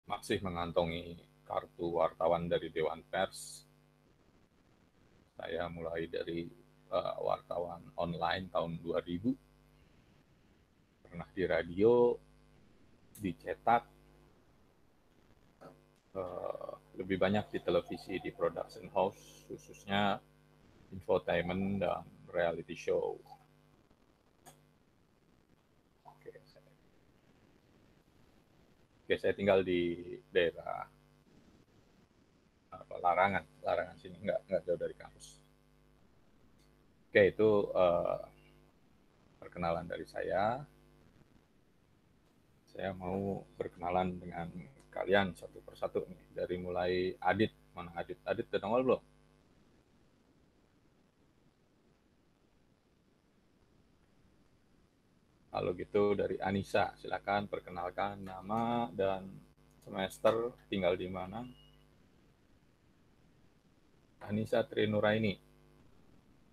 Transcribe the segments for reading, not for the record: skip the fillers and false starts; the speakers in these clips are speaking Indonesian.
masih mengantongi kartu wartawan dari Dewan Pers. Saya mulai dari wartawan online tahun 2000, pernah di radio, dicetak, lebih banyak di televisi, di production house, khususnya infotainment dan reality show. Oke, saya tinggal di daerah Larangan sini, nggak jauh dari kampus. Oke, itu perkenalan dari saya. Saya mau berkenalan dengan kalian satu persatu nih, dari mulai Adit. Mana Adit? Adit udah nongol belum? Kalau gitu dari Anissa, silakan perkenalkan nama dan semester, tinggal di mana. Anissa Trinuraini.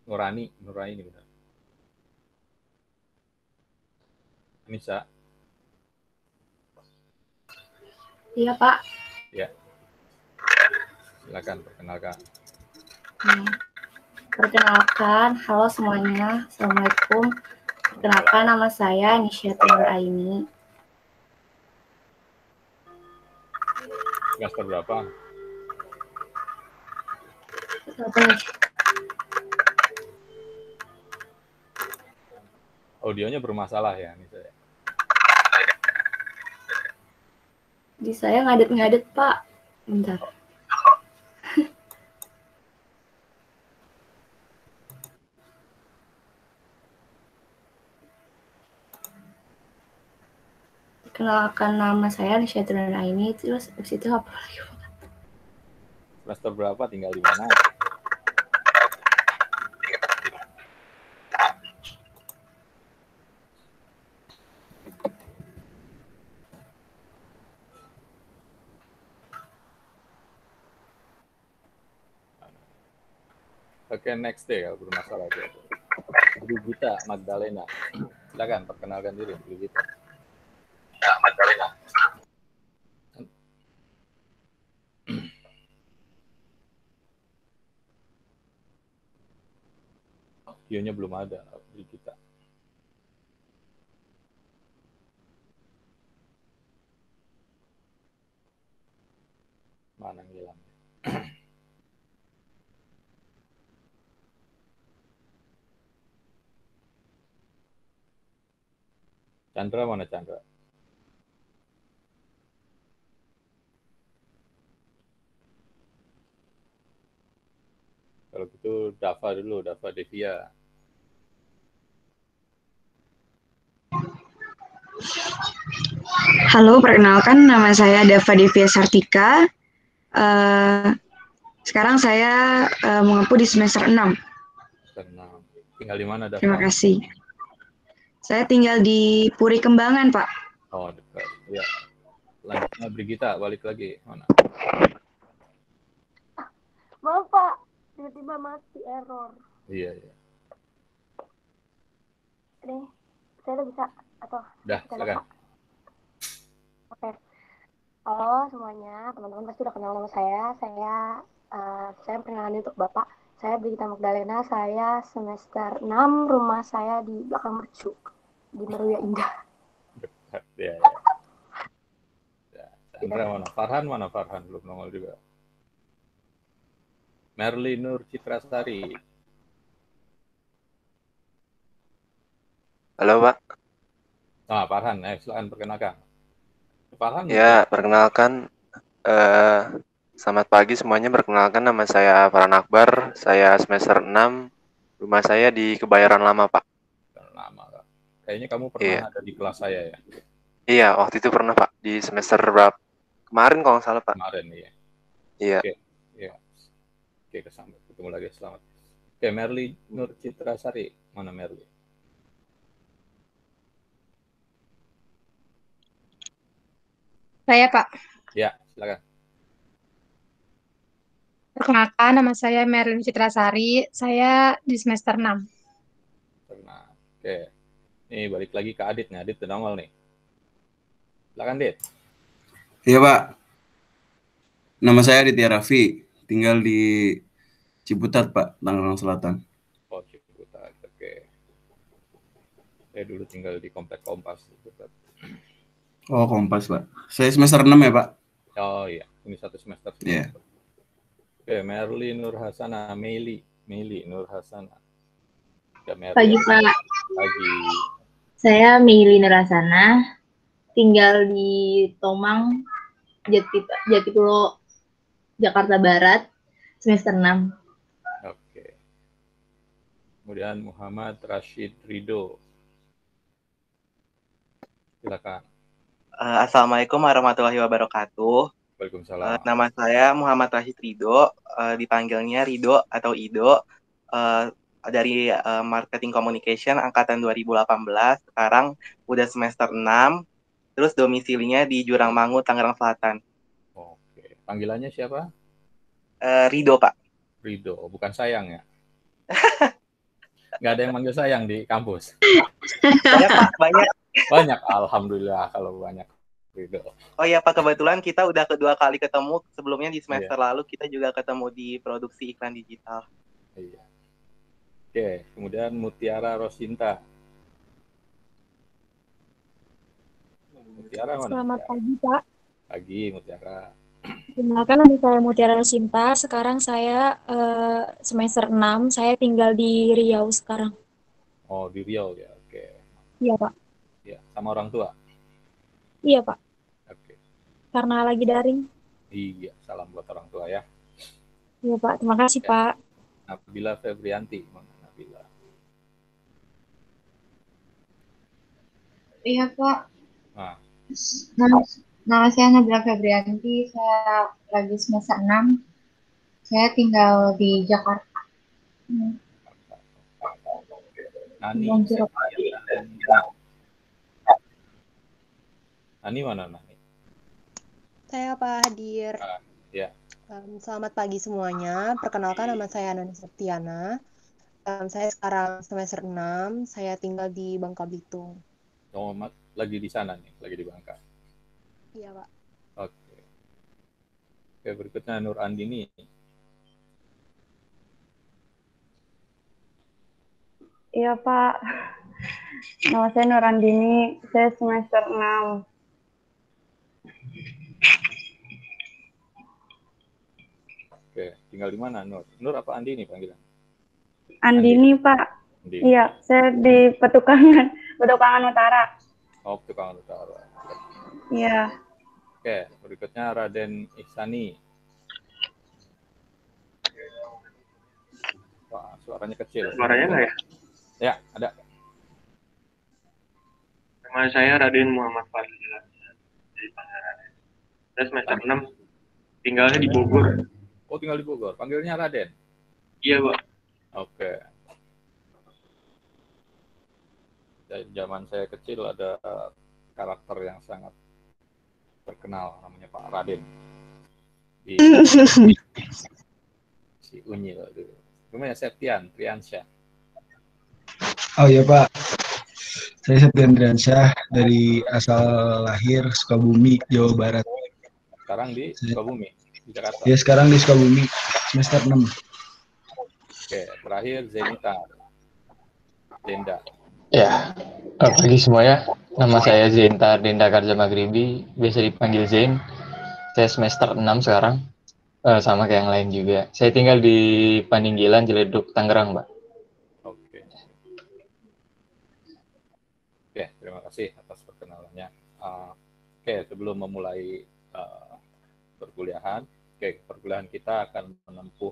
Nuraini benar. Anissa. Iya, Pak. Ya. Silakan perkenalkan. Perkenalkan, halo semuanya. Assalamualaikum. Perkenalkan, nama saya Nisha Trinuraini. Semester berapa? Audionya bermasalah ya, Nisa? Di saya ngadet-ngadet, Pak. Bentar. Perkenalkan, nama saya Nisha Trinuraini. Terus habis itu apa lagi, Pak? Semester berapa, tinggal di mana? Oke, next day kalau bermasalah. Brigita Magdalena. Silakan perkenalkan diri, Brigita. Magdalena. Videonya belum ada, Brigita. Mana ngilang? Chandra mana Chandra? Kalau gitu Dava dulu, Dava Devia. Halo, perkenalkan nama saya Dava Devia Sartika. Sekarang saya mengempu di semester 6. Tinggal di mana, Dava? Terima kasih. Saya tinggal di Puri Kembangan, Pak. Oh, dekat. Ya. Lanjutnya Brigita, balik lagi. Mana? Maaf, Pak. Tiba-tiba mati error. Iya. Nih, saya udah bisa atau? Udah, silakan. Oke. Halo semuanya, teman-teman pasti udah kenal nama saya. Saya perkenalan untuk Bapak. Saya Brigita Magdalena, saya semester 6, rumah saya di belakang Mercu, di Meruya Indah. Dekat, ya. Chandra mana? Farhan belum nongol juga. Merli Nur Citrasari. Halo, Pak. Farhan, silakan perkenalkan. Farhan. Ya, perkenalkan. Selamat pagi semuanya. Perkenalkan, nama saya Farhan Akbar. Saya semester 6. Rumah saya di Kebayoran Lama, Pak. Lama, Kak. Kayaknya kamu pernah ada di kelas saya ya? Iya, waktu itu pernah, Pak. Di semester berapa? Kemarin kalau nggak salah, Pak. Kemarin, iya. Iya. Oke, kesambut. Ketemu lagi, selamat. Oke, Merli Nur Citrasari. Mana Merli? Saya, Pak. Ya, silakan. Perkenalkan, nama saya Merlin Citrasari. Saya di semester 6. Oke. Nih, balik lagi ke Adit nih. Adit udah nongol nih. Silakan, Dit. Iya, Pak. Nama saya Aditya Raffi, tinggal di Ciputat, Pak, Tangerang Selatan. Oh, Ciputat. Oke. Saya dulu tinggal di Komplek Kompas Ciputat. Oh, Kompas, Pak. Saya semester 6 ya, Pak? Oh iya, ini 1 semester. Iya. Oke, Merli Nur Hasana, Meli Nur Hasana. Ya, Pagi, Pak. Pagi. Saya Meili Nurasana, tinggal di Tomang, Jatipulo, Jakarta Barat, semester 6. Oke. Kemudian Muhammad Rashid Ridho. Silakan. Assalamualaikum warahmatullahi wabarakatuh. Waalaikumsalam. Nama saya Muhammad Rashid Ridho, dipanggilnya Ridho atau Ido, dari Marketing Communication angkatan 2018, sekarang udah semester 6, terus domisilinya di Jurangmangu, Tangerang Selatan. Oke. Panggilannya siapa? Ridho, Pak. Ridho, bukan sayang ya? Nggak ada yang manggil sayang di kampus? Banyak, Pak, banyak. Banyak, alhamdulillah kalau banyak. Ridho. Oh iya, Pak, kebetulan kita udah kedua kali ketemu. Sebelumnya di semester lalu kita juga ketemu di produksi iklan digital. Iya. Oke, kemudian Mutiara Rosinta. Mutiara mana? Selamat pagi, Pak. Pagi, Mutiara. Perkenalkan, nama saya Mutiara Rosinta. Sekarang saya semester 6. Saya tinggal di Riau sekarang. Oh, di Riau ya. Oke. Iya, Pak. Ya, sama orang tua? Iya, Pak. Oke. Karena lagi daring. Iya, salam buat orang tua ya. Iya, Pak. Terima kasih, Ya. Pak. Nabila Febrianti. Mana Nabila? Iya, Pak. Nah, Nama saya Nabila Febrianti, saya lagi semester 6. Saya tinggal di Jakarta. Nani. Banjir. Nani mana Nani? Saya Pak Hadir. Ya. Selamat pagi semuanya. Perkenalkan, nama saya Nani Septiana. Saya sekarang semester 6. Saya tinggal di Bangka Belitung. Oh, lagi di sana nih, lagi di Bangka. Iya, Pak. Oke. Oke, berikutnya Nur Andini. Iya, Pak. Nama saya Nur Andini, saya semester 6. Oke, tinggal di mana Nur? Nur apa Andini panggilan? Andini, Pak. Andini. Iya, saya di Petukangan Utara. Oh, Petukangan Utara. Iya. Oke, berikutnya Raden Ihsani. Wah, suaranya kecil. Suaranya nggak ya? Ya, ada. Nama saya Raden Muhammad Fadil. Saya semester 6. Tinggalnya di Bogor. Oh, tinggal di Bogor. Panggilnya Raden? Iya, Pak. Oke. Zaman saya kecil ada karakter yang sangat terkenal, namanya Pak Raden. Si Unyil. Namanya Septian Triansyah. Oh iya Pak, saya Septian Triansyah dari asal lahir Sukabumi, Jawa Barat. Sekarang di Sukabumi, di Jakarta. Ya sekarang di Sukabumi, semester 6. Oke, terakhir Zenita. Denda. Ya, pagi semuanya. Nama saya Zenta Denda Karja Maghribi, biasa dipanggil Zain. Saya semester 6 sekarang, sama kayak yang lain juga. Saya tinggal di Paninggilan, Ciledug, Tangerang, Mbak. Oke, terima kasih atas perkenalannya. Oke, sebelum memulai perkuliahan, perkuliahan kita akan menempuh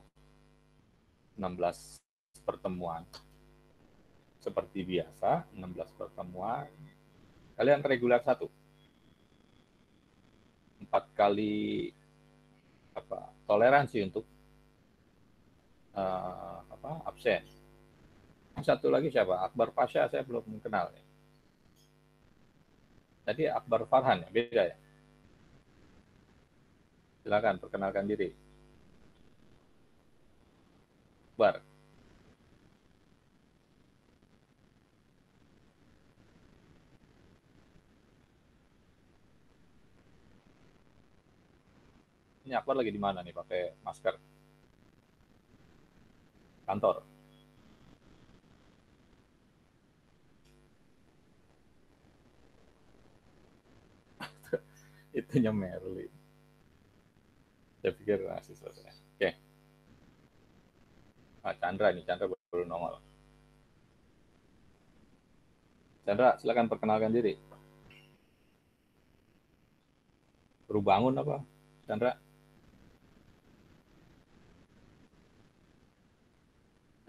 16 pertemuan. Seperti biasa, 16 pertemuan. Kalian reguler 1. 4 kali toleransi untuk absen. Satu lagi siapa? Akbar Pasha, saya belum kenal. Tadi Akbar Farhan ya, beda ya? Silakan perkenalkan diri. Akbar. Ini Akbar lagi di mana nih pakai masker? Kantor. Itunya Merly. Saya pikir mahasiswa saya. Oke. Chandra baru nongol. Chandra, silakan perkenalkan diri. Baru bangun apa, Chandra?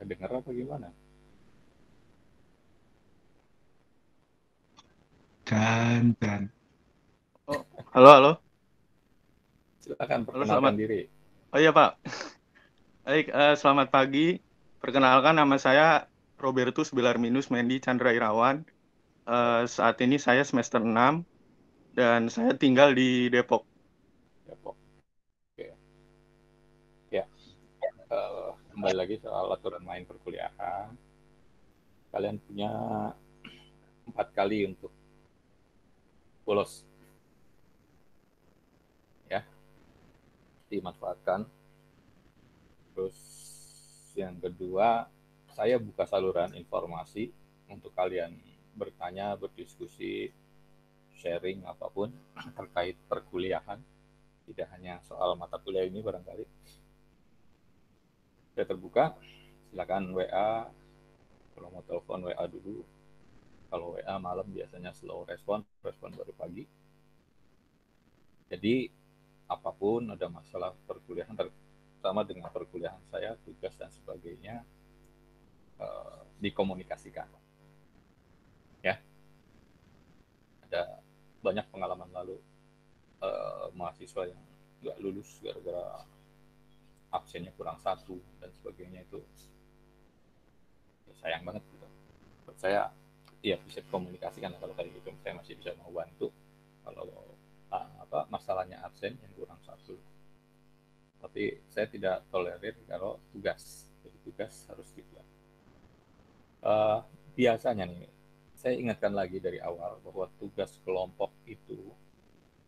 Dengar apa gimana? Kan. Oh, halo. Silakan Halo, perkenalkan diri. Oh iya Pak. Baik, selamat pagi. Perkenalkan nama saya Robertus Belarminus Mendi Chandra Irawan. Saat ini saya semester 6 dan saya tinggal di Depok. Oke. Ya. Kembali lagi soal aturan main perkuliahan. Kalian punya 4 kali untuk bolos. Ya. Dimanfaatkan. Terus yang kedua, saya buka saluran informasi untuk kalian bertanya, berdiskusi, sharing apapun terkait perkuliahan. Tidak hanya soal mata kuliah ini barangkali. Saya terbuka, silakan WA. Kalau mau telepon WA dulu. Kalau WA malam biasanya slow respon baru pagi. Jadi apapun ada masalah perkuliahan, terutama dengan perkuliahan saya, tugas dan sebagainya, dikomunikasikan. Ya, ada banyak pengalaman lalu mahasiswa yang nggak lulus gara-gara absennya kurang 1 dan sebagainya, itu ya sayang banget gitu. Menurut saya ya bisa dikomunikasikan kalau kayak gitu, saya masih bisa membantu kalau masalahnya absen yang kurang 1. Tapi saya tidak tolerir kalau tugas, jadi tugas harus dibuat. Biasanya nih, saya ingatkan lagi dari awal bahwa tugas kelompok itu,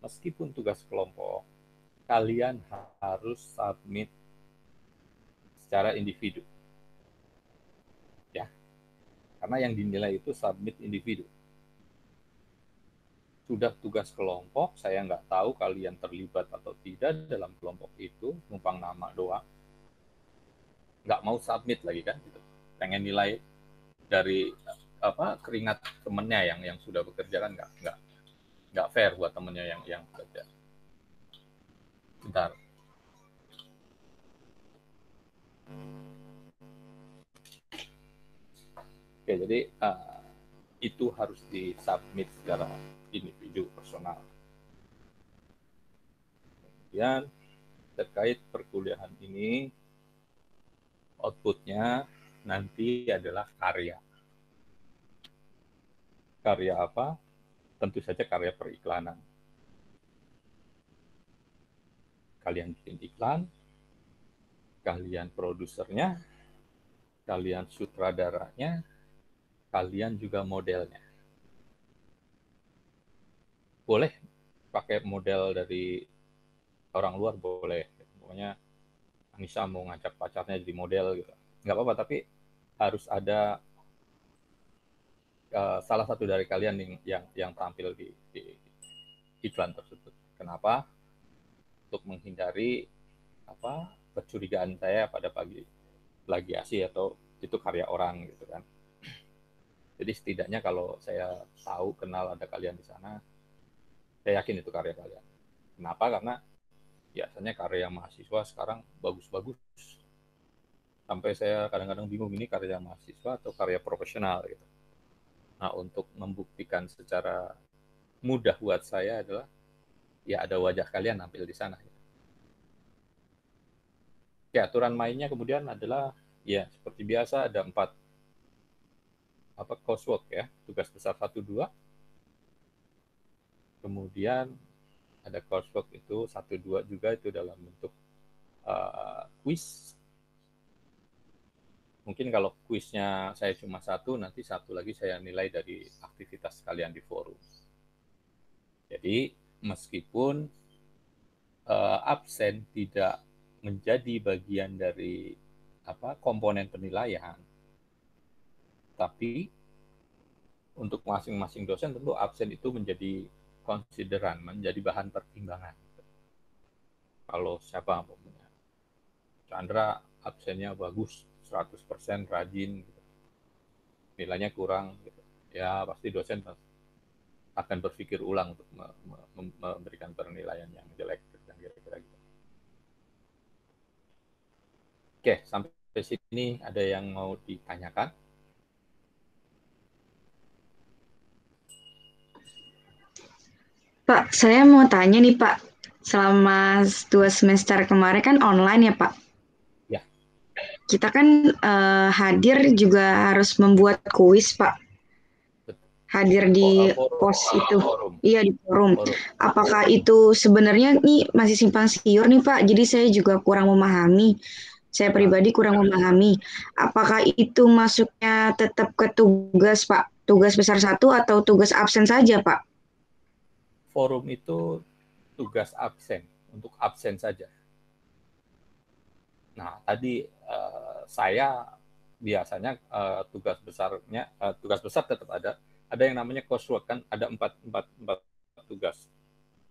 meskipun tugas kelompok, kalian harus submit secara individu. Ya, karena yang dinilai itu submit individu. Sudah tugas kelompok, saya nggak tahu kalian terlibat atau tidak dalam kelompok itu, numpang nama doang. Nggak mau submit lagi kan, gitu. Pengen nilai dari keringat temennya yang sudah bekerja kan nggak fair buat temennya yang bekerja. Bentar. Oke, jadi itu harus disubmit secara individu personal. Kemudian terkait perkuliahan ini, outputnya nanti adalah karya. Karya apa? Tentu saja karya periklanan. Kalian bikin iklan, kalian produsernya, kalian sutradaranya, kalian juga modelnya. Boleh pakai model dari orang luar, boleh. Pokoknya Anissa mau ngajak pacarnya jadi model gitu, nggak apa-apa, tapi harus ada salah satu dari kalian yang tampil di iklan tersebut. Kenapa? Untuk menghindari kecurigaan saya pada plagiasi atau itu karya orang gitu kan. Jadi setidaknya kalau saya tahu, kenal ada kalian di sana, saya yakin itu karya kalian. Kenapa? Karena biasanya karya mahasiswa sekarang bagus-bagus. Sampai saya kadang-kadang bingung, ini karya mahasiswa atau karya profesional gitu. Nah, untuk membuktikan secara mudah buat saya adalah ya ada wajah kalian tampil di sana. Ya, aturan mainnya kemudian adalah ya seperti biasa ada 4 coursework ya, tugas besar 1-2. Kemudian ada coursework itu 1-2 juga, itu dalam bentuk quiz. Mungkin kalau kuisnya saya cuma 1, nanti 1 lagi saya nilai dari aktivitas kalian di forum. Jadi meskipun absen tidak menjadi bagian dari komponen penilaian, tapi untuk masing-masing dosen tentu absen itu menjadi konsideran, menjadi bahan pertimbangan. Kalau siapa punya Chandra absennya bagus, 100% rajin, gitu. Nilainya kurang, gitu. Ya pasti dosen akan berpikir ulang untuk memberikan penilaian yang jelek, dan kira-kira gitu. Oke, sampai sini ada yang mau ditanyakan? Pak, saya mau tanya nih Pak, selama 2 semester kemarin kan online ya Pak? Ya. Kita kan hadir juga harus membuat kuis Pak. Hadir di pos itu. Iya, di forum. Apakah itu sebenarnya nih masih simpang siur nih Pak, jadi saya juga kurang memahami. Saya pribadi kurang memahami. Apakah itu masuknya tetap ke tugas Pak? Tugas besar 1 atau tugas absen saja Pak? Forum itu tugas absen, untuk absen saja. Nah, tadi saya biasanya tugas besar tetap ada yang namanya coursework, kan ada 4 tugas.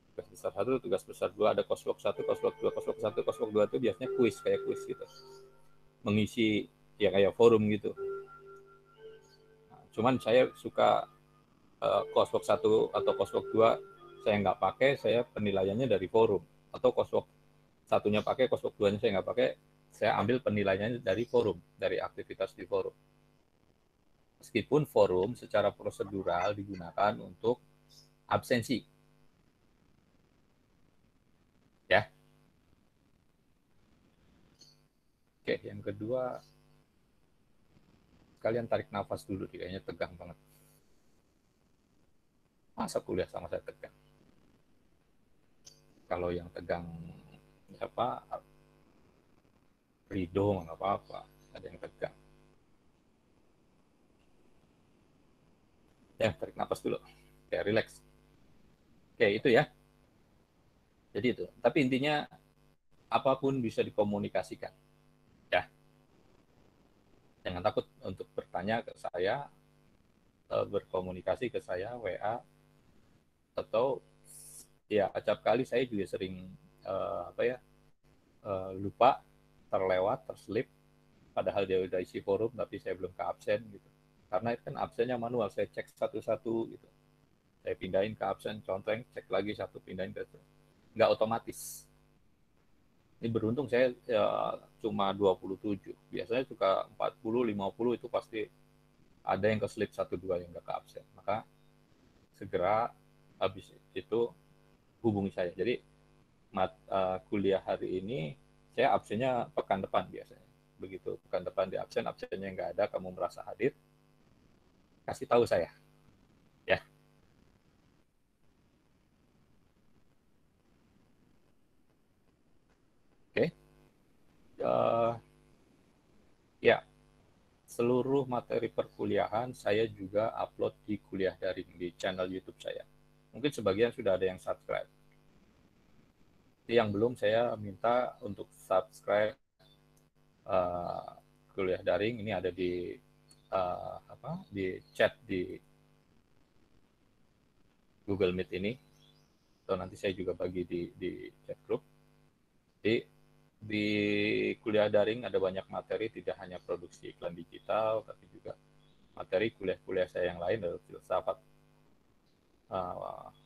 Tugas besar 1, tugas besar 2, ada coursework 1, coursework 2, coursework 1, coursework 2 itu biasanya kuis, kayak kuis gitu. Mengisi ya kayak forum gitu. Nah, cuman saya suka coursework 1 atau coursework 2 saya nggak pakai, saya penilaiannya dari forum. Atau coursework 1-nya pakai, coursework 2-nya saya nggak pakai, saya ambil penilaiannya dari forum, dari aktivitas di forum. Meskipun forum secara prosedural digunakan untuk absensi. Ya. Oke, yang kedua, kalian tarik nafas dulu, kayaknya tegang banget. Masa kuliah sama saya tegang? Kalau yang tegang Rido nggak apa-apa, ada yang tegang. Ya, tarik nafas dulu, kayak relax. Oke, itu ya. Jadi itu. Tapi intinya apapun bisa dikomunikasikan, ya. Jangan takut untuk bertanya ke saya, berkomunikasi ke saya, WA, atau ya acap kali saya juga sering lupa, terlewat, terselip, padahal dia udah isi forum tapi saya belum ke absen gitu. Karena itu kan absennya manual, saya cek satu-satu gitu. Saya pindahin ke absen, contreng, cek lagi satu, pindahin ke absen. Nggak otomatis. Ini beruntung saya cuma 27. Biasanya suka 40, 50 itu pasti ada yang keselip 1-2 yang nggak ke absen. Maka segera habis itu hubungi saya. Jadi kuliah hari ini saya absennya pekan depan biasanya. Begitu pekan depan di absen, absennya nggak ada, kamu merasa hadir, kasih tahu saya. Ya. Oke. Ya. Seluruh materi perkuliahan saya juga upload di kuliah daring di channel YouTube saya. Mungkin sebagian sudah ada yang subscribe. Yang belum, saya minta untuk subscribe kuliah daring. Ini ada di chat di Google Meet ini. Atau nanti saya juga bagi di chat group. Di kuliah daring ada banyak materi, tidak hanya produksi iklan digital, tapi juga materi kuliah-kuliah saya yang lain, ada filsafat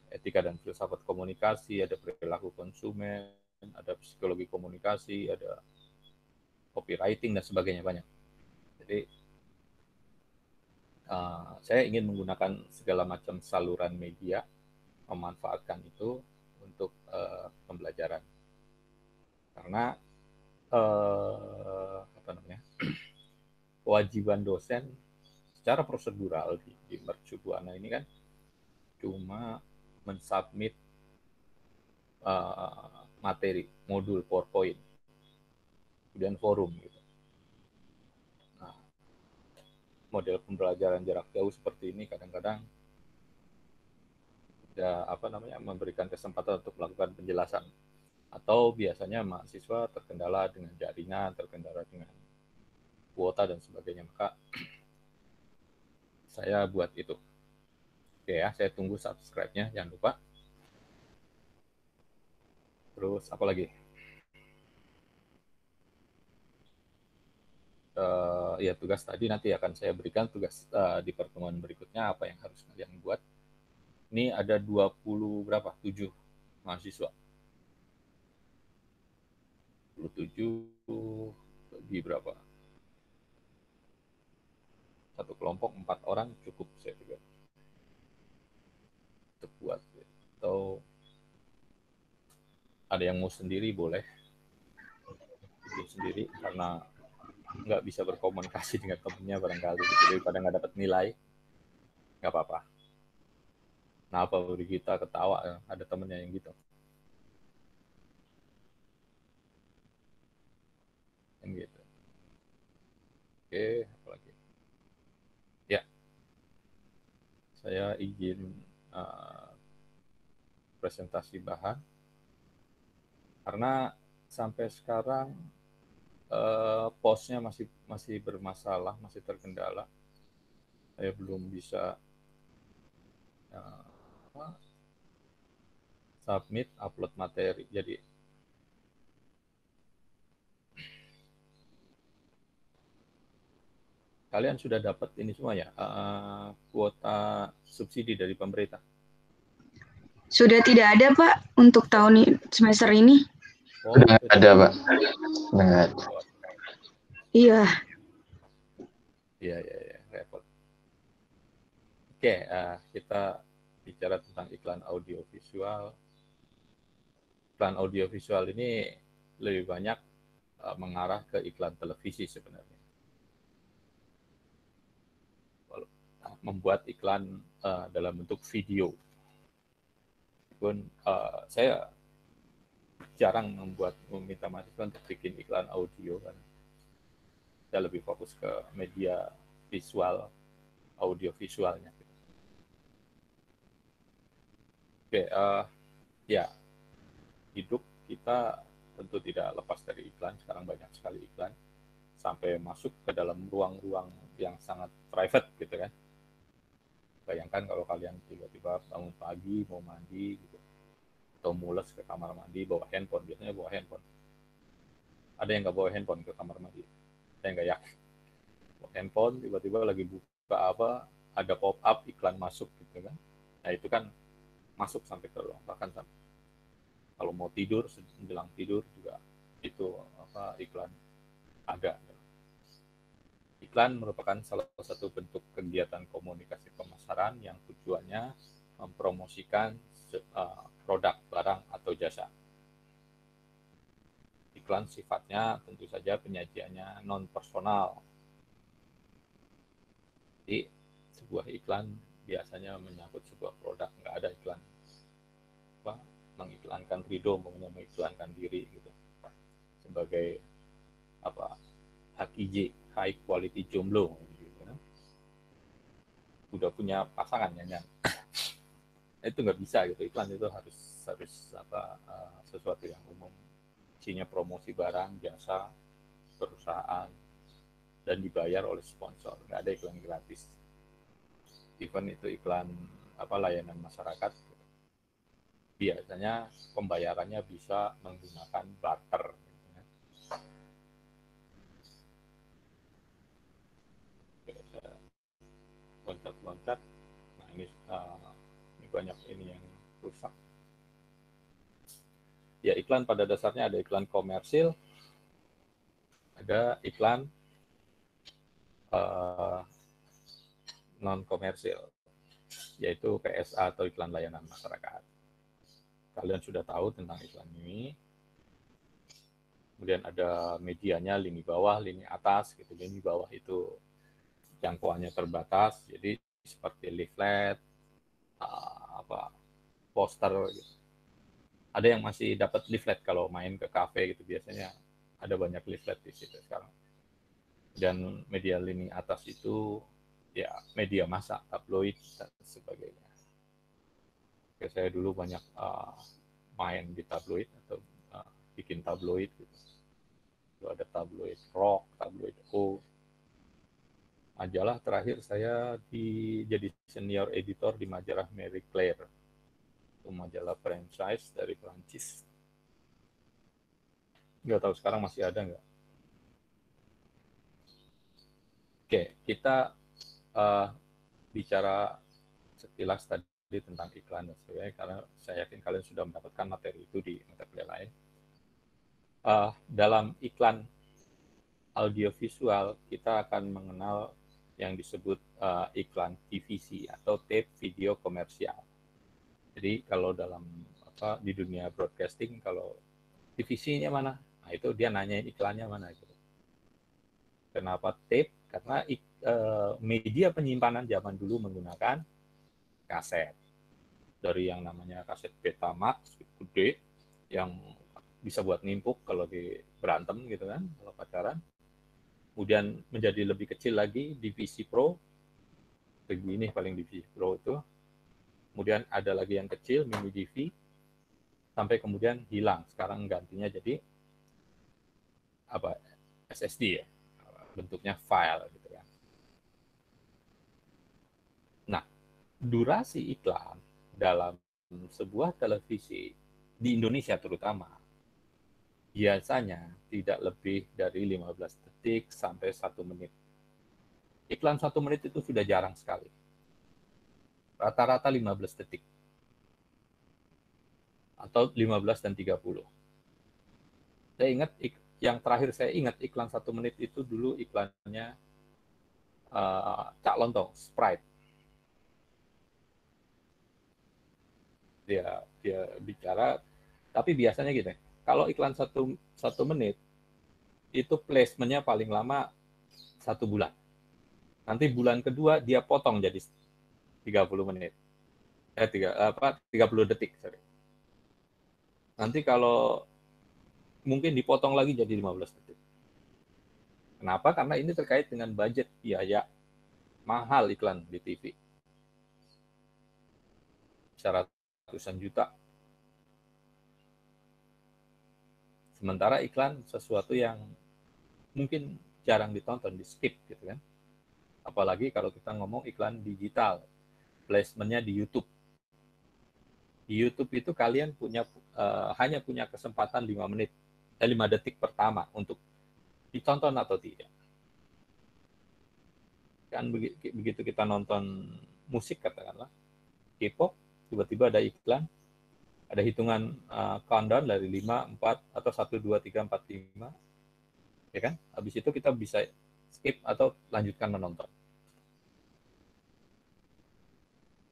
etika dan filsafat komunikasi, ada perilaku konsumen, ada psikologi komunikasi, ada copywriting, dan sebagainya, banyak. Jadi saya ingin menggunakan segala macam saluran media, memanfaatkan itu untuk pembelajaran. Karena kewajiban dosen secara prosedural di Mercu Buana ini kan cuma mensubmit materi, modul PowerPoint, kemudian forum gitu. Nah, model pembelajaran jarak jauh seperti ini kadang-kadang memberikan kesempatan untuk melakukan penjelasan Atau biasanya mahasiswa terkendala dengan jaringan, terkendala dengan kuota dan sebagainya, maka saya buat itu. Oke ya, saya tunggu subscribe-nya, jangan lupa. Terus apa lagi? Ya tugas tadi nanti akan saya berikan tugas di pertemuan berikutnya apa yang harus kalian buat. Ini ada 7 mahasiswa. 27 bagi berapa? Satu kelompok 4 orang cukup saya juga. Untuk buat. Atau ada yang mau sendiri boleh. Bikin sendiri karena nggak bisa berkomunikasi dengan temennya barangkali gitu, daripada nggak dapat nilai, nggak apa-apa. Nah, apa kita ketawa ya, ada temennya yang gitu. Yang gitu. Oke, apa lagi? Ya, saya izin presentasi bahan karena sampai sekarang postnya masih bermasalah, masih terkendala. Saya belum bisa submit, upload materi. Jadi kalian sudah dapat ini semua ya, kuota subsidi dari pemerintah? Sudah tidak ada, Pak, untuk tahun semester ini. Oh, ada, Pak. Benar. Iya. Iya, repot. Oke, kita bicara tentang iklan audiovisual. Iklan audiovisual ini lebih banyak mengarah ke iklan televisi sebenarnya. Membuat iklan dalam bentuk video. Pun saya jarang meminta mahasiswa untuk bikin iklan audio kan. Saya lebih fokus ke media visual, audio visualnya. Oke, ya hidup kita tentu tidak lepas dari iklan. Sekarang banyak sekali iklan sampai masuk ke dalam ruang-ruang yang sangat private gitu kan. Bayangkan kalau kalian tiba-tiba bangun pagi mau mandi gitu, atau mules ke kamar mandi bawa handphone, biasanya bawa handphone. Ada yang nggak bawa handphone ke kamar mandi? Saya nggak yakin. Bawa handphone, tiba-tiba lagi buka apa, ada pop up iklan masuk gitu kan. Nah itu kan masuk sampai ke ruang, bahkan sampai kalau mau tidur, menjelang tidur juga itu iklan ada. Iklan merupakan salah satu bentuk kegiatan komunikasi pemasaran yang tujuannya mempromosikan produk, barang, atau jasa. Iklan sifatnya tentu saja penyajiannya non-personal. Jadi sebuah iklan biasanya menyangkut sebuah produk, nggak ada iklan mengiklankan Ridho, mengiklankan diri gitu sebagai HQJ, high quality jomblo gitu. Udah punya pasangan nyanyi. Itu nggak bisa gitu, iklan itu harus sesuatu yang umum, isinya promosi barang, jasa, perusahaan, dan dibayar oleh sponsor. Nggak ada iklan gratis. Even itu iklan layanan masyarakat, biasanya pembayarannya bisa menggunakan barter. Loncat-loncat, nah ini banyak ini yang rusak. Ya, iklan pada dasarnya ada iklan komersil, ada iklan non-komersil, yaitu PSA atau iklan layanan masyarakat. Kalian sudah tahu tentang iklan ini. Kemudian ada medianya, lini bawah, lini atas. Gitu. Lini bawah itu jangkauannya terbatas, jadi seperti leaflet, poster. Gitu. Ada yang masih dapat leaflet kalau main ke kafe gitu, biasanya ada banyak leaflet di situ sekarang. Dan media lini atas itu ya media massa, tabloid dan sebagainya. Oke, saya dulu banyak main di tabloid atau bikin tabloid gitu. Lalu ada tabloid rock, tabloid O. Majalah terakhir saya jadi senior editor di majalah Marie Claire. Itu majalah franchise dari Prancis. Nggak tahu sekarang masih ada nggak. Oke, kita bicara sekilas tadi tentang iklan dan sebagainya, karena saya yakin kalian sudah mendapatkan materi itu di mata kuliah lain. Dalam iklan audiovisual, kita akan mengenal yang disebut iklan TVC atau tape video komersial. Jadi kalau dalam di dunia broadcasting, kalau TVC-nya mana? Nah, itu dia nanyain iklannya mana gitu. Kenapa tape? Karena media penyimpanan zaman dulu menggunakan kaset. Dari yang namanya kaset Betamax gede yang bisa buat nimpuk kalau di berantem gitu kan, kalau pacaran. Kemudian menjadi lebih kecil lagi divisi Pro. Begini paling divisi Pro itu. Kemudian ada lagi yang kecil mini DV sampai kemudian hilang. Sekarang gantinya jadi SSD ya. Bentuknya file gitu kan. Nah, durasi iklan dalam sebuah televisi di Indonesia terutama biasanya tidak lebih dari 15 detik sampai 1 menit. Iklan 1 menit itu sudah jarang sekali. Rata-rata 15 detik. Atau 15 dan 30. Saya ingat yang terakhir saya ingat iklan 1 menit itu dulu iklannya Cak Lontong, Sprite. Dia bicara, tapi biasanya gitu. Kalau iklan 1 menit itu placementnya paling lama 1 bulan. Nanti bulan kedua dia potong jadi 30 menit. 30 detik, sorry. Nanti kalau mungkin dipotong lagi jadi 15 detik. Kenapa? Karena ini terkait dengan budget biaya mahal iklan di TV. Bisa ratusan juta. Sementara iklan sesuatu yang mungkin jarang ditonton, di skip gitu kan. Apalagi kalau kita ngomong iklan digital, placementnya di YouTube. Di YouTube itu kalian hanya punya kesempatan 5 menit. 5 detik pertama untuk ditonton atau tidak. Kan begitu kita nonton musik katakanlah, K-pop, tiba-tiba ada iklan, ada hitungan countdown dari 5, 4, atau 1, 2, 3, 4, 5. Ya kan? Habis itu kita bisa skip atau lanjutkan menonton.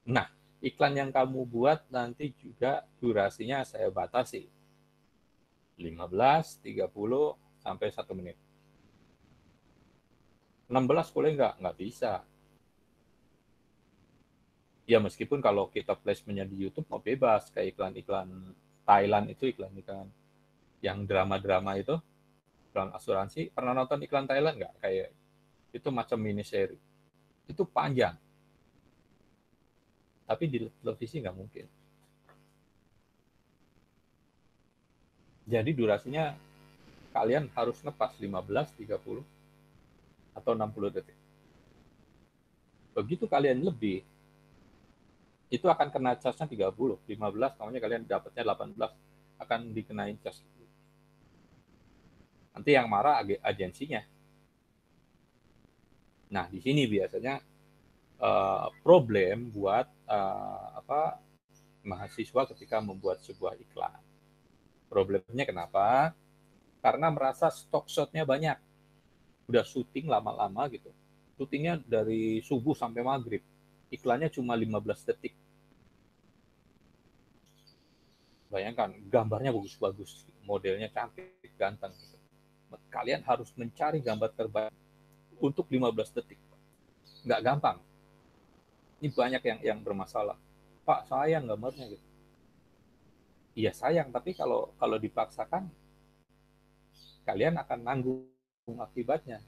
Nah, iklan yang kamu buat nanti juga durasinya saya batasi. 15, 30, sampai 1 menit. 16 boleh nggak bisa. Ya meskipun kalau kita placementnya di YouTube mau bebas, kayak iklan-iklan Thailand itu, iklan-iklan yang drama-drama itu, iklan asuransi. Pernah nonton iklan Thailand nggak? Kayak itu macam mini seri. Itu panjang. Tapi di televisi nggak mungkin. Jadi durasinya kalian harus ngepas 15, 30, atau 60 detik. Begitu kalian lebih, itu akan kena charge-nya 30. 15, namanya kalian dapatnya 18, akan dikenain charge. Nanti yang marah agensinya. Nah, di sini biasanya problem buat mahasiswa ketika membuat sebuah iklan. Problemnya kenapa? Karena merasa stock shot-nya banyak. Udah syuting lama-lama gitu. Syutingnya dari subuh sampai maghrib. Iklannya cuma 15 detik. Bayangkan, gambarnya bagus-bagus. Modelnya cantik, ganteng. Gitu. Kalian harus mencari gambar terbaik untuk 15 detik. Nggak gampang. Ini banyak yang bermasalah. Pak, sayang gambarnya gitu. Iya sayang, tapi kalau dipaksakan, kalian akan nanggung akibatnya.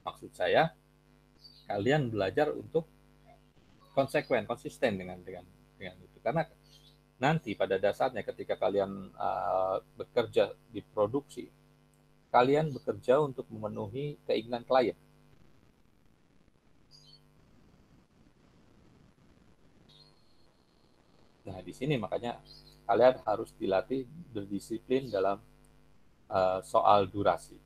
Maksud saya, kalian belajar untuk konsisten dengan itu. Karena nanti pada dasarnya ketika kalian bekerja di produksi, kalian bekerja untuk memenuhi keinginan klien. Nah, di sini makanya kalian harus dilatih berdisiplin dalam soal durasi.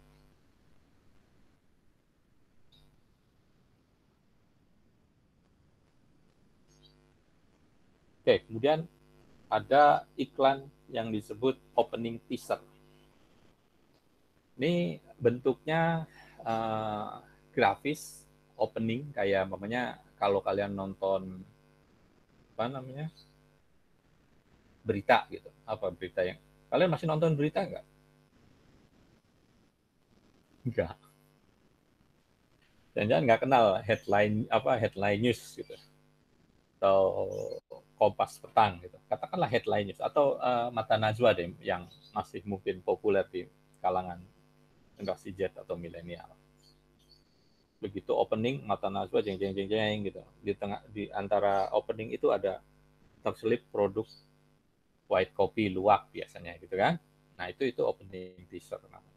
Oke, kemudian ada iklan yang disebut opening teaser. Ini bentuknya grafis opening, kayak namanya kalau kalian nonton apa namanya berita gitu. Apa berita yang kalian masih nonton berita nggak? Enggak. Jangan-jangan nggak kenal headline news gitu, atau Kompas Petang gitu. Katakanlah headline news atau Mata Najwa deh yang masih mungkin populer di kalangan generasi Z atau milenial. Begitu opening Mata Najwa jeng gitu. Di antara opening itu ada terselip produk white coffee luwak biasanya gitu kan. Nah, itu opening teaser namanya.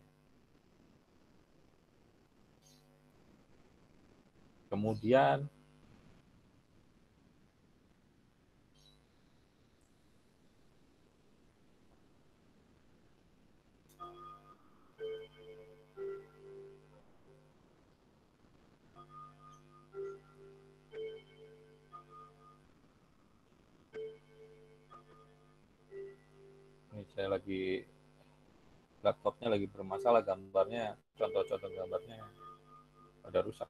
Kemudian ini saya laptopnya lagi bermasalah, gambarnya, contoh-contoh gambarnya ada rusak.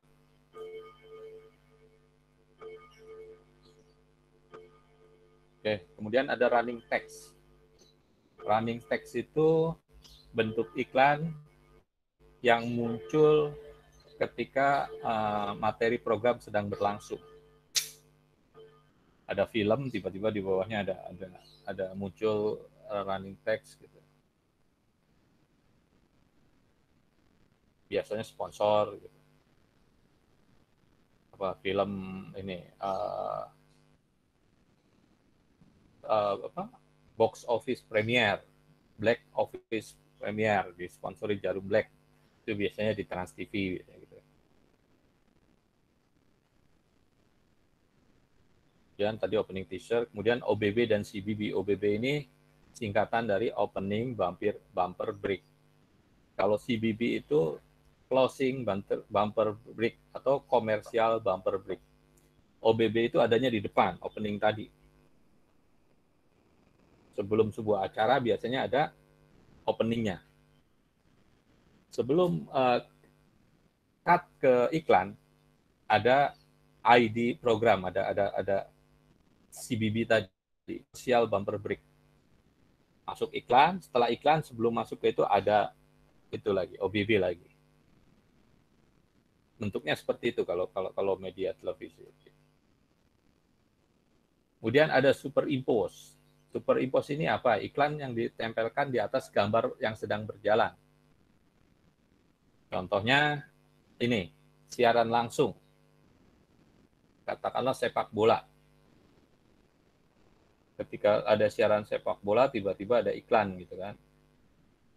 Oke, kemudian ada running text. Running text itu bentuk iklan yang muncul ketika materi program sedang berlangsung. Ada film, tiba-tiba di bawahnya ada muncul running text gitu. Biasanya sponsor gitu. Apa film ini box office premiere, Black Office Premiere, disponsori Jarum Black. Itu biasanya di Trans TV gitu. Kemudian tadi opening teaser, kemudian OBB dan CBB. OBB ini singkatan dari opening bumper break. Kalau CBB itu closing bumper break atau commercial bumper break. OBB itu adanya di depan, opening tadi. Sebelum sebuah acara biasanya ada openingnya. Sebelum cut ke iklan, ada ID program, ada CBB tadi, commercial bumper break. Masuk iklan, setelah iklan sebelum masuk ke itu ada itu lagi, OBB lagi. Bentuknya seperti itu kalau media televisi. Kemudian ada superimpose. Superimpose ini apa? Iklan yang ditempelkan di atas gambar yang sedang berjalan. Contohnya ini, siaran langsung. Katakanlah sepak bola. Ketika ada siaran sepak bola, tiba-tiba ada iklan gitu kan.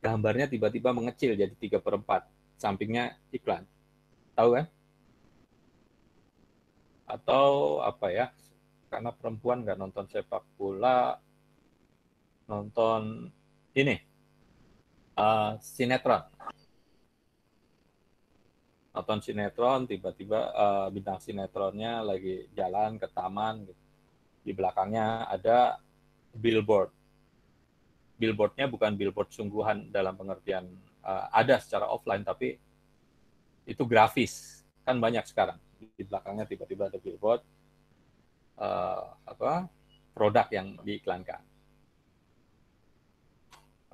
Gambarnya tiba-tiba mengecil jadi 3/4. Sampingnya iklan. Tahu kan? Atau apa ya? Karena perempuan nggak nonton sepak bola, nonton ini, sinetron. Nonton sinetron, tiba-tiba bintang sinetronnya lagi jalan ke taman, gitu. Di belakangnya ada billboard. Billboardnya bukan billboard sungguhan dalam pengertian ada secara offline, tapi itu grafis. Kan banyak sekarang. Di belakangnya tiba-tiba ada billboard, produk yang diiklankan.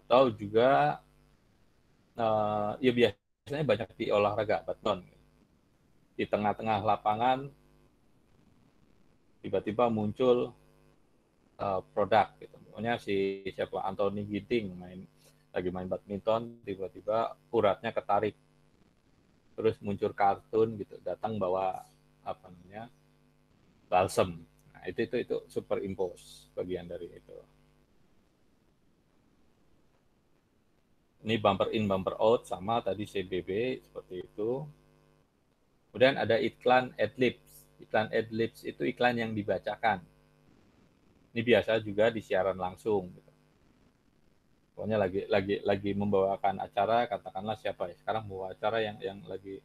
Atau juga ya biasanya banyak di olahraga, badminton. Di tengah-tengah lapangan tiba-tiba muncul produk gitu. Pokoknya siapa Anthony Ginting lagi main badminton, tiba-tiba uratnya ketarik. Terus muncul kartun gitu, datang bawa apa namanya? Balsem. Nah, itu superimpose bagian dari itu. Ini bumper in, bumper out, sama tadi CBB, seperti itu. Kemudian ada iklan adlibs. Iklan adlibs itu iklan yang dibacakan. Ini biasa juga di siaran langsung. Gitu. Pokoknya lagi membawakan acara, katakanlah siapa ya? Sekarang membawa acara yang lagi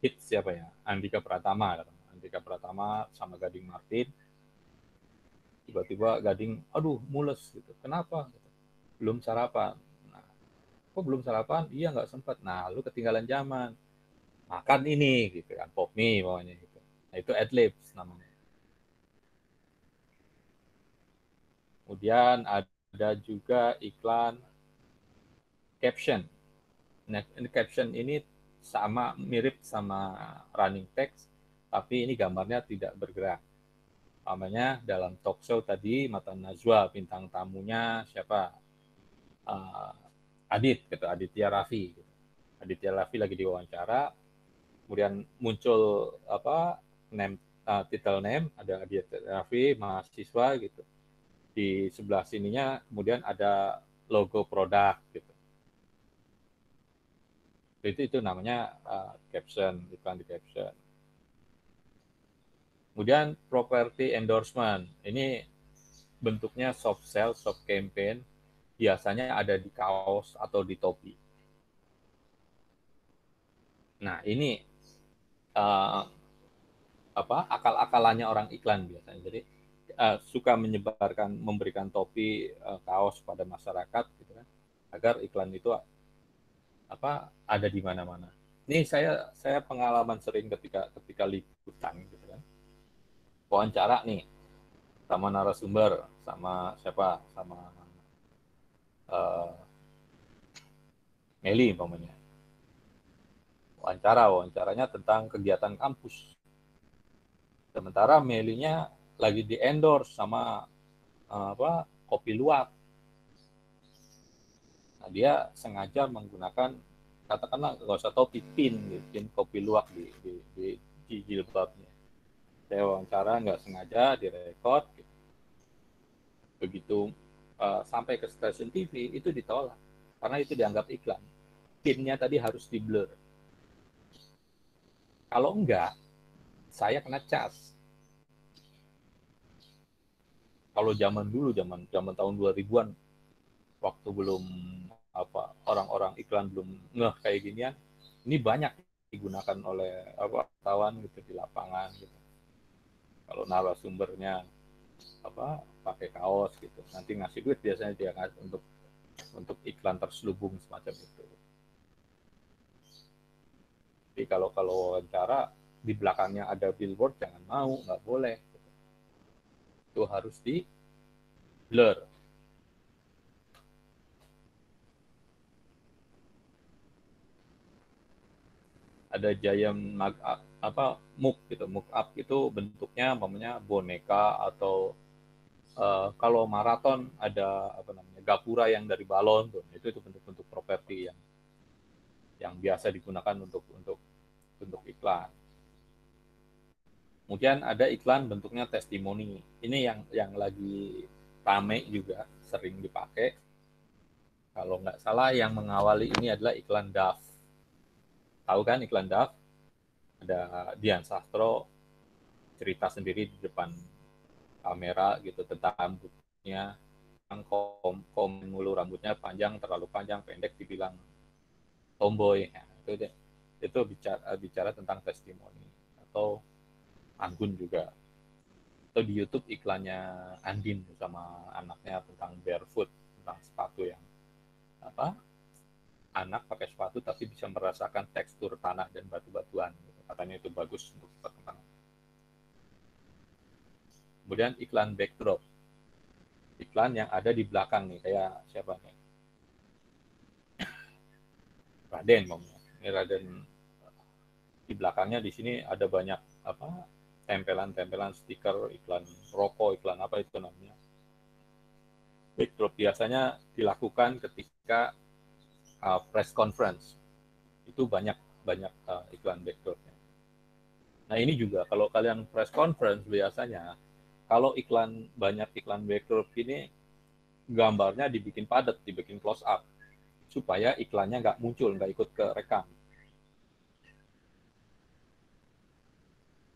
hits siapa ya? Andika Pratama. Andika Pratama sama Gading Martin. Tiba-tiba Gading, aduh mules gitu. Kenapa? Belum sarapan. Kok belum sarapan? Iya nggak sempat. Nah, lu ketinggalan zaman. Makan ini, gitu kan. Pop mie pokoknya gitu. Nah, itu adlibs namanya. Kemudian ada juga iklan caption. Nah, ini caption ini mirip sama running text, tapi ini gambarnya tidak bergerak. Namanya dalam talk show tadi, Mata Najwa, bintang tamunya siapa? Adit, gitu, Aditya Raffi. Gitu. Aditya Raffi lagi diwawancara, kemudian muncul title name, ada Aditya Raffi, mahasiswa gitu. Di sebelah sininya kemudian ada logo produk gitu. Itu namanya caption, iklan di caption. Kemudian property endorsement. Ini bentuknya soft sell, soft campaign. Biasanya ada di kaos atau di topi. Nah, ini akal-akalannya orang iklan biasanya. Jadi suka memberikan topi, kaos pada masyarakat gitu kan, agar iklan itu ada di mana-mana. Ini saya pengalaman sering ketika liputan gitu kan. Wawancara nih sama narasumber, sama siapa? Sama Meli umpamanya. Wawancaranya tentang kegiatan kampus. Sementara Melinya lagi di-endorse sama kopi luwak. Nah, dia sengaja menggunakan, katakanlah nggak usah topi, pin kopi luwak di jilbabnya. Saya wawancara nggak sengaja direkod. Gitu. Begitu sampai ke stasiun TV itu ditolak karena itu dianggap iklan. Pinnya tadi harus di-blur. Kalau enggak, saya kena cas. Kalau zaman dulu, zaman tahun 2000-an, waktu belum orang-orang iklan belum ngeh kayak ginian, ini banyak digunakan oleh wartawan gitu di lapangan gitu. Kalau narasumbernya pakai kaos gitu, nanti ngasih duit biasanya dia untuk iklan terselubung semacam itu. Jadi kalau wawancara di belakangnya ada billboard, jangan mau, nggak boleh. Itu harus di blur. Ada giant mug gitu, mug up itu bentuknya namanya boneka atau kalau maraton ada gapura yang dari balon tuh. Itu bentuk-bentuk properti yang biasa digunakan untuk iklan. Kemudian ada iklan bentuknya testimoni. Ini yang lagi rame juga, sering dipakai. Kalau nggak salah yang mengawali ini adalah iklan Dove. Tahu kan iklan Dove? Ada Dian Sastro cerita sendiri di depan kamera gitu tentang rambutnya, komen mulu, rambutnya panjang, terlalu panjang, pendek dibilang tomboy. Nah, itu bicara tentang testimoni. Atau Anggun juga. Atau di YouTube iklannya Andin sama anaknya tentang barefoot, tentang sepatu yang anak pakai sepatu tapi bisa merasakan tekstur tanah dan batu-batuan. Katanya itu bagus untuk perkembangan. Kemudian iklan backdrop. Iklan yang ada di belakang nih, kayak siapa nih? Raden ngomongnya. Ini Raden, di belakangnya di sini ada banyak tempelan-tempelan stiker iklan rokok, iklan apa itu namanya. Backdrop biasanya dilakukan ketika press conference. Itu banyak iklan backdropnya. Nah, ini juga kalau kalian press conference biasanya kalau banyak iklan backdrop ini gambarnya dibikin padat, dibikin close up supaya iklannya nggak muncul, nggak ikut ke rekam.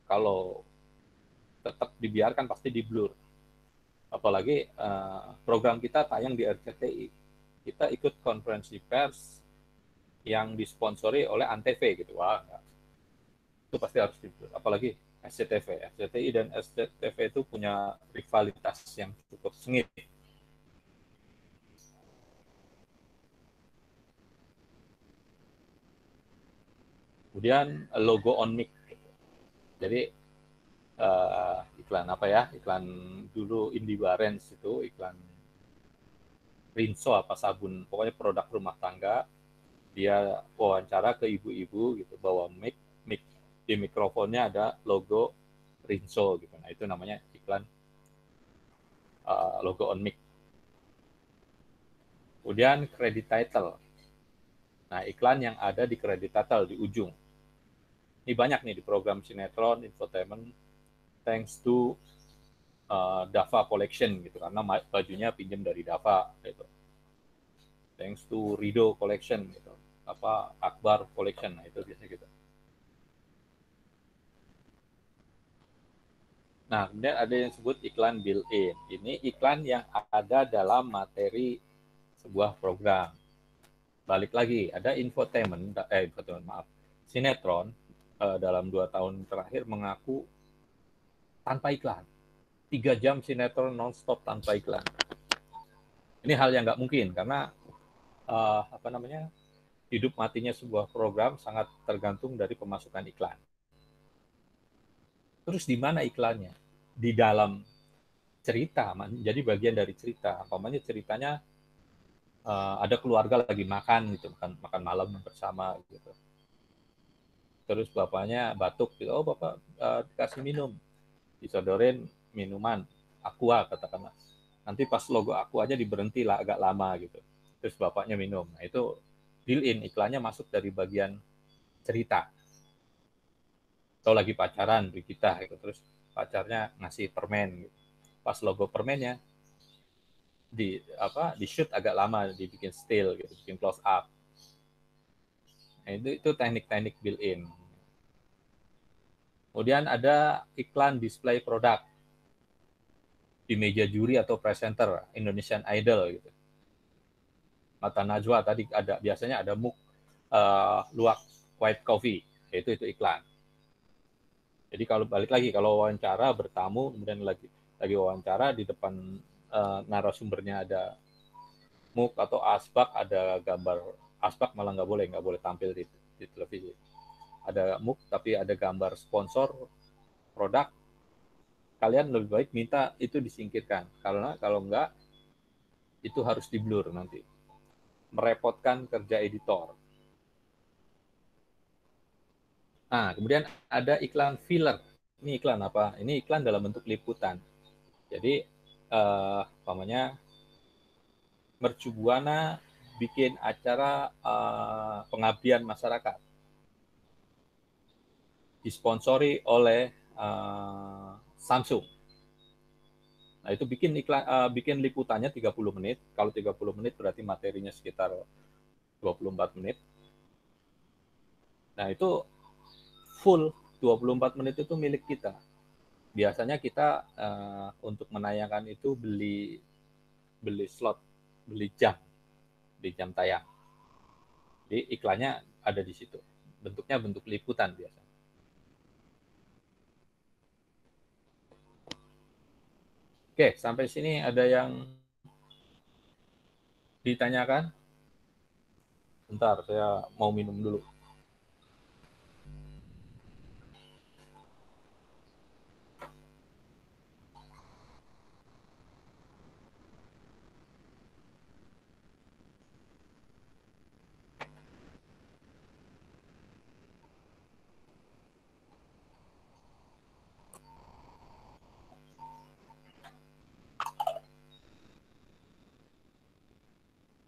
Kalau tetap dibiarkan pasti di blur. Apalagi program kita tayang di RCTI. Kita ikut konferensi pers yang disponsori oleh Antv gitu. Wah, enggak. Itu pasti harus di blur. Apalagi SCTV. RCTI dan SCTV itu punya rivalitas yang cukup sengit. Kemudian logo on mic. Jadi iklan apa ya? Iklan dulu Indibarens itu iklan Rinso apa sabun, pokoknya produk rumah tangga. Dia wawancara ke ibu-ibu gitu, bawa mic di mikrofonnya ada logo Rinso gitu. Nah, itu namanya iklan logo on mic. Kemudian credit title. Nah, iklan yang ada di credit title di ujung. Ini banyak nih di program sinetron, infotainment, thanks to Dava Collection gitu, karena bajunya pinjam dari Dava gitu. Thanks to Rido Collection gitu, apa Akbar Collection, nah itu biasanya gitu. Nah, kemudian ada yang disebut iklan built-in. Ini iklan yang ada dalam materi sebuah program. Balik lagi, ada sinetron dalam 2 tahun terakhir mengaku tanpa iklan. 3 jam sinetron non-stop tanpa iklan. Ini hal yang nggak mungkin, karena hidup matinya sebuah program sangat tergantung dari pemasukan iklan. Terus di mana iklannya? Di dalam cerita, jadi bagian dari cerita. Umpamanya ceritanya ada keluarga lagi makan gitu, makan malam bersama gitu. Terus bapaknya batuk gitu, oh bapak dikasih minum, disodorin minuman Aqua katakanlah. Nanti pas logo Aqua aja diberhenti lah agak lama gitu. Terus bapaknya minum. Nah itu built-in, iklannya masuk dari bagian cerita. Atau lagi pacaran Brigita gitu, terus pacarnya ngasih permen gitu. Pas logo permennya di shoot agak lama, dibikin still gitu, bikin close up. Nah, itu teknik-teknik built-in. Kemudian ada iklan display produk di meja juri atau presenter Indonesian Idol gitu. Mata Najwa tadi biasanya ada mug luwak white coffee, itu iklan. Jadi kalau balik lagi, kalau wawancara bertamu kemudian lagi wawancara di depan narasumbernya ada mug atau asbak, ada gambar asbak malah nggak boleh tampil di televisi. Ada mug tapi ada gambar sponsor produk, kalian lebih baik minta itu disingkirkan, karena kalau enggak itu harus di blur nanti, merepotkan kerja editor. Nah, kemudian ada iklan filler. Ini iklan apa? Ini iklan dalam bentuk liputan. Jadi Mercu Buana bikin acara pengabdian masyarakat, disponsori oleh Samsung. Nah, itu bikin liputannya 30 menit. Kalau 30 menit berarti materinya sekitar 24 menit. Nah, itu full 24 menit itu milik kita. Biasanya kita untuk menayangkan itu beli slot, beli jam tayang. Jadi iklannya ada di situ. Bentuknya bentuk liputan biasa. Oke, sampai sini ada yang ditanyakan? Bentar, saya mau minum dulu.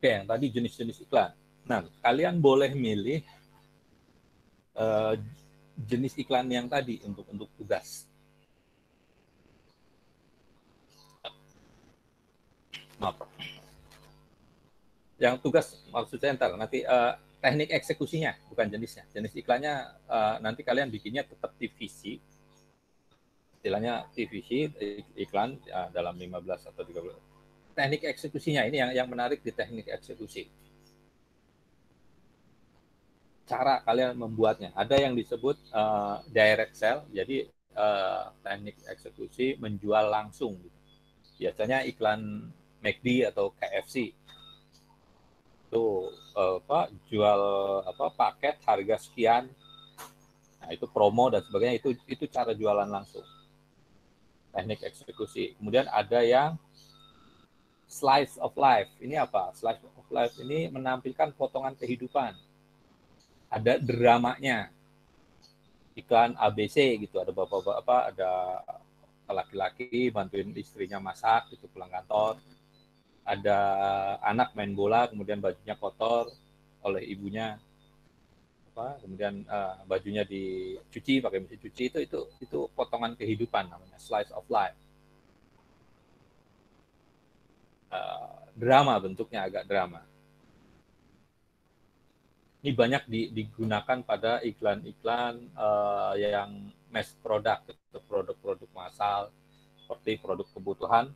Oke, yang tadi jenis-jenis iklan. Nah, kalian boleh milih jenis iklan yang tadi untuk tugas. Maaf. yang tugas maksud saya nanti teknik eksekusinya, bukan jenisnya. Jenis iklannya nanti kalian bikinnya tetap TVC, istilahnya TVC, iklan dalam 15 atau 30. Teknik eksekusinya ini yang menarik di teknik eksekusi. Cara kalian membuatnya. Ada yang disebut direct sell, jadi teknik eksekusi menjual langsung. Biasanya iklan McD atau KFC. Itu jual paket harga sekian, nah itu promo dan sebagainya, itu cara jualan langsung, teknik eksekusi. Kemudian ada yang slice of life. Ini apa? Slice of life ini menampilkan potongan kehidupan, ada dramanya, iklan ABC gitu, ada bapak-bapak, ada laki-laki bantuin istrinya masak gitu pulang kantor. Ada anak main bola, kemudian bajunya kotor oleh ibunya, kemudian bajunya dicuci pakai mesin cuci, itu potongan kehidupan, namanya slice of life. Drama, bentuknya agak drama. Ini banyak digunakan pada iklan-iklan yang mass product, produk-produk massal seperti produk kebutuhan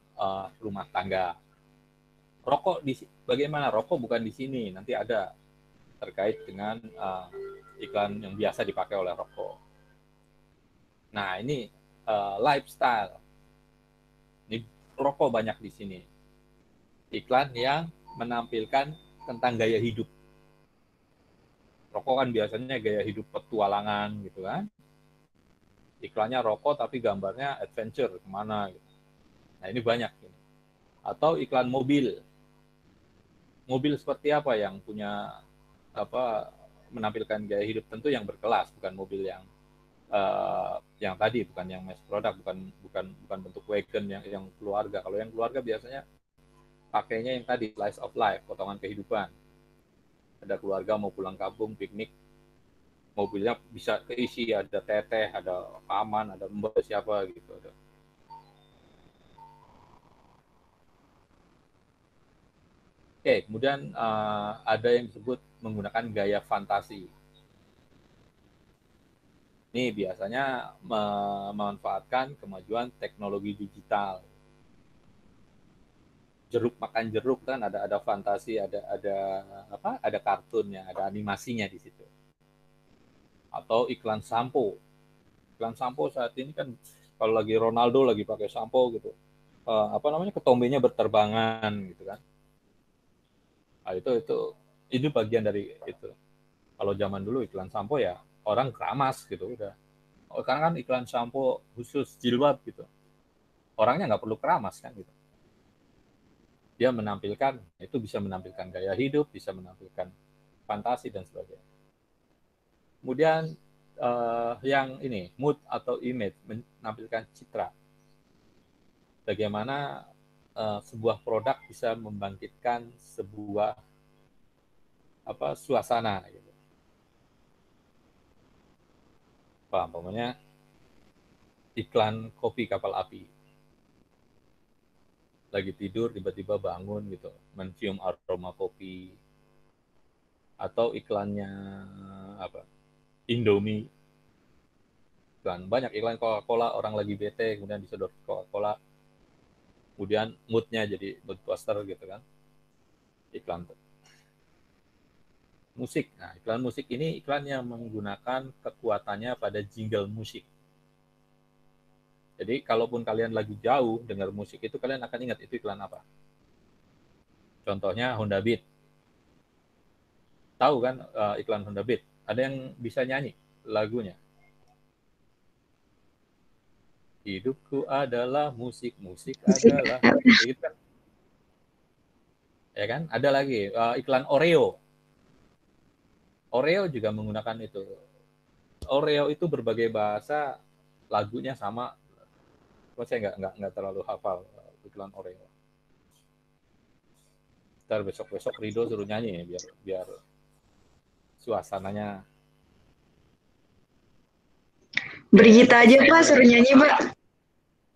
rumah tangga. Rokok bagaimana? Rokok bukan di sini, nanti ada terkait dengan iklan yang biasa dipakai oleh rokok. Nah, ini lifestyle. Ini rokok banyak di sini. Iklan yang menampilkan tentang gaya hidup. Rokok kan biasanya gaya hidup petualangan gitu kan. Iklannya rokok tapi gambarnya adventure kemana gitu. Nah, ini banyak. Atau iklan mobil. Mobil seperti apa yang punya menampilkan gaya hidup, tentu yang berkelas, bukan mobil yang tadi, bukan yang mass product, bukan bentuk wagon yang keluarga. Kalau yang keluarga biasanya pakainya yang tadi slice of life, potongan kehidupan. Ada keluarga mau pulang kampung piknik, mobilnya bisa keisi, ada teteh, ada paman, ada mbak siapa gitu. Oke, kemudian ada yang disebut menggunakan gaya fantasi. Ini biasanya memanfaatkan kemajuan teknologi digital. Jeruk makan jeruk kan ada fantasi, ada kartunnya, ada animasinya di situ. Atau iklan sampo. Iklan sampo saat ini kan kalau lagi Ronaldo lagi pakai sampo gitu. Ketombenya berterbangan gitu kan. Nah, itu bagian dari itu. Kalau zaman dulu iklan sampo ya orang keramas gitu udah. Sekarang kan iklan sampo khusus jilbab gitu. Orangnya nggak perlu keramas kan gitu. Dia menampilkan, itu bisa menampilkan gaya hidup, bisa menampilkan fantasi dan sebagainya. Kemudian yang ini mood atau image, menampilkan citra. Bagaimana sebuah produk bisa membangkitkan sebuah suasana gitu. Umpamanya iklan kopi kapal api. Lagi tidur tiba-tiba bangun gitu, mencium aroma kopi. Atau iklannya Indomie. Banyak iklan Coca-Cola, orang lagi bete kemudian disedot Coca-Cola. Kemudian mood-nya jadi mood booster gitu kan. Iklan musik. Nah, iklan musik ini iklan yang menggunakan kekuatannya pada jingle musik. Jadi, kalaupun kalian lagi jauh dengar musik itu, kalian akan ingat itu iklan apa. Contohnya Honda Beat. Tahu kan iklan Honda Beat? Ada yang bisa nyanyi lagunya? Hidupku adalah musik, musik adalah gitu kan. Ya kan? Ada lagi iklan Oreo. Oreo juga menggunakan itu. Oreo itu berbagai bahasa, lagunya sama. Saya nggak terlalu hafal iklan Oreo. Ntar besok Rido suruh nyanyi biar suasananya. Brigita aja Pak, suruh nyanyi Pak.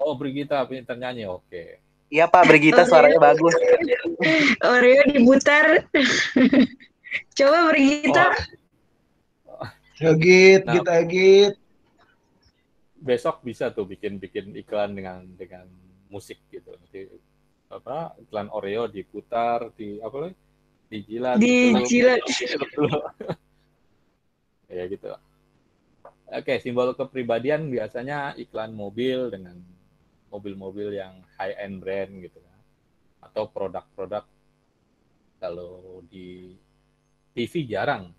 Oh, Brigita pintar nyanyi, oke. Iya Pak, Brigita suaranya bagus. Oreo diputar. Coba Brigita. Git, Nah, Git. besok bisa tuh bikin iklan dengan musik gitu. Nanti apa iklan Oreo diputar di apa lagi? Dijilat, Dijilat. Ya gitu. Oke, simbol kepribadian biasanya iklan mobil dengan mobil-mobil yang high-end brand gitu kan. Atau produk-produk. Kalau di TV jarang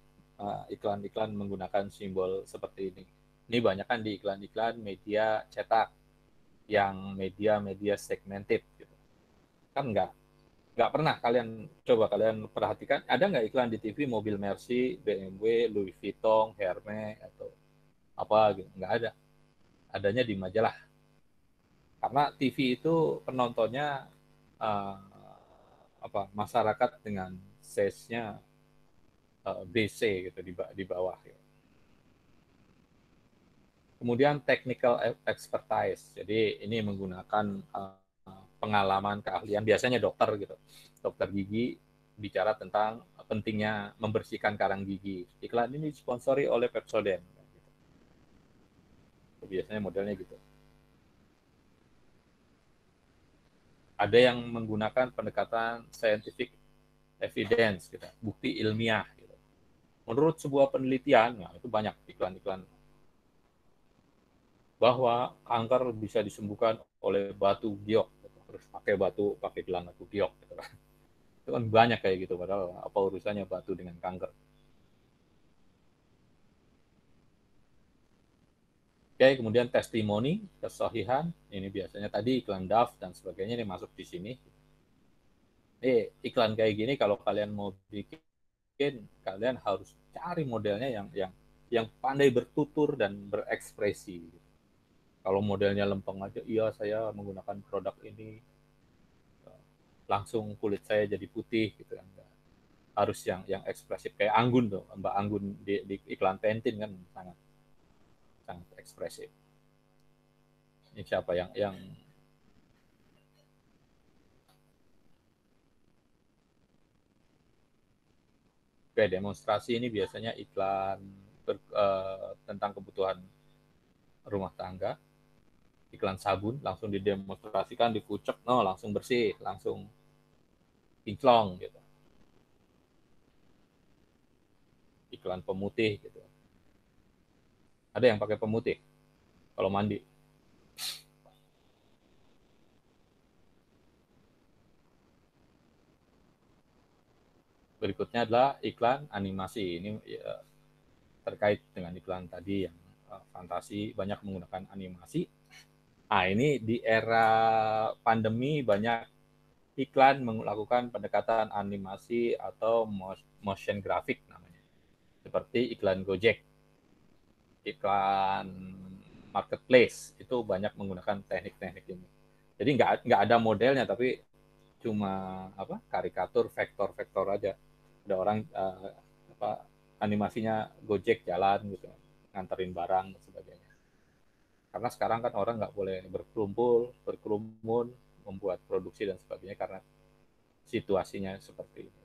iklan-iklan menggunakan simbol seperti ini. Ini banyak kan di iklan-iklan media cetak yang media segmented gitu. Kan nggak pernah kalian perhatikan, ada nggak iklan di TV mobil Mercy, BMW, Louis Vuitton, Hermes atau apa gitu? Nggak ada. Adanya di majalah. Karena TV itu penontonnya masyarakat dengan size-nya BC gitu di bawah. Gitu. Kemudian technical expertise. Jadi ini menggunakan pengalaman, keahlian, biasanya dokter gitu. Dokter gigi bicara tentang pentingnya membersihkan karang gigi. Iklan ini disponsori oleh Pepsodent. Biasanya modelnya gitu. Ada yang menggunakan pendekatan scientific evidence, gitu, bukti ilmiah. Gitu. Menurut sebuah penelitian, nah itu banyak iklan-iklan bahwa kanker bisa disembuhkan oleh batu giok. Gitu. Terus pakai gelang batu giok. Gitu. Itu kan banyak kayak gitu, padahal apa urusannya batu dengan kanker. Oke, kemudian testimoni, kesahihan, ini biasanya tadi iklan Dove dan sebagainya ini masuk di sini. Iklan kayak gini kalau kalian mau bikin, kalian harus cari modelnya yang pandai bertutur dan berekspresi. Kalau modelnya lempeng aja, iya saya menggunakan produk ini, langsung kulit saya jadi putih gitu kan. Harus yang ekspresif kayak Anggun tuh, Mbak Anggun di iklan Pantene kan sangat ekspresif. Ini siapa yang Oke, demonstrasi ini biasanya iklan tentang kebutuhan rumah tangga. Iklan sabun langsung didemonstrasikan, dikucek, langsung bersih, langsung kinclong gitu. Iklan pemutih gitu. Ada yang pakai pemutih kalau mandi. Berikutnya adalah iklan animasi. Ini ya, terkait dengan iklan tadi yang fantasi, banyak menggunakan animasi. Nah, ini di era pandemi banyak iklan melakukan pendekatan animasi atau motion graphic namanya. Seperti iklan Gojek, iklan marketplace, itu banyak menggunakan teknik-teknik ini. Jadi nggak ada modelnya, tapi cuma karikatur, vektor aja. Ada orang animasinya Gojek jalan gitu, nganterin barang dan sebagainya. Karena sekarang kan orang nggak boleh berkerumun, membuat produksi dan sebagainya karena situasinya seperti itu.